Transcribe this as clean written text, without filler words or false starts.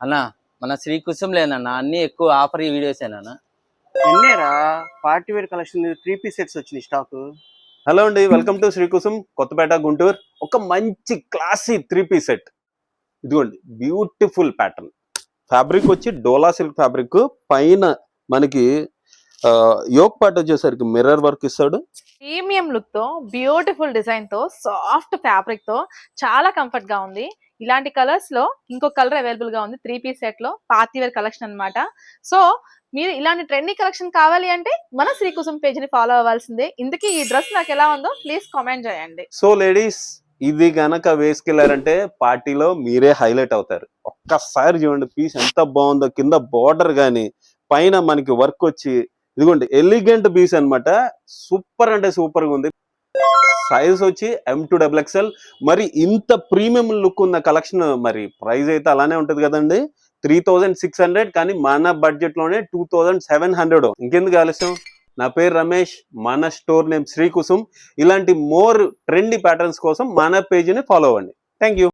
అన్నా మన శ్రీ కుసుంలేనన్నా అన్ని ఎక్కువ ఆఫర్ వీడియోసేనా. నిన్నేరా party wear collection 3 piece sets వచ్చినాయి స్టాక్. హలో అండి, వెల్కమ్ టు శ్రీ కుసుమ్ కొత్తపేట గుంటూరు. ఒక మంచి క్లాసీ 3 పీస్ సెట్. ఇదిగోండి, బ్యూటిఫుల్ ప్యాటర్న్. ఫ్యాబ్రిక్ వచ్చి డోలా సిల్క్ ఫ్యాబ్రిక్, పైన మనకి యోక్ పార్ట్ వచ్చేసరికి మిర్రర్ వర్క్ ఇస్తాడు. ప్రీమియం లుక్ తో, బ్యూటిఫుల్ డిజైన్ తో, సాఫ్ట్ ఫ్యాబ్రిక్ తో చాలా కంఫర్ట్ గా ఉంది. ఇలాంటి కలర్స్ లో ఇంకో కలర్ అవైలబుల్ గా ఉంది 3 పీస్ సెట్ లో. పార్టీ వేర్ కలెక్షన్ అన్నమాట. సో మీరు ఇలాంటి ట్రెండీ కలెక్షన్ కావాలి అంటే మన శ్రీ కుసుమ్ పేజ్ ని ఫాలో అవ్వాల్సిందే. ఇందుకే ఈ డ్రెస్ నాకు ఎలా ఉందో ప్లీజ్ కామెంట్ చేయండి. సో లేడీస్, ఇది గనక వేసుకెళ్లారంటే పార్టీలో మీరే హైలైట్ అవుతారు. ఒక్కసారి చూడండి, పీస్ ఎంత బాగుందో. కింద బార్డర్ గాని, పైన మనకి వర్క్ వచ్చి, ఇదిగోండి ఎలిగెంట్ పీస్ అన్నమాట. సూపర్ అంటే సూపర్ గా ఉంది. సైజ్ వచ్చి M2XXL. మరి ఇంత ప్రీమియం లుక్ ఉన్న కలెక్షన్, మరి ప్రైస్ అయితే అలానే ఉంటది కదండి. 3600, కానీ మన బడ్జెట్ లోనే 2700. ఇంకెందుకు ఆలస్యం, నా పేరు రమేష్, మన స్టోర్ నేమ్ శ్రీ కుసుమ్. ఇలాంటి మోర్ ట్రెండీ ప్యాటర్న్స్ కోసం మన పేజీని ఫాలో అవ్వండి. Thank you.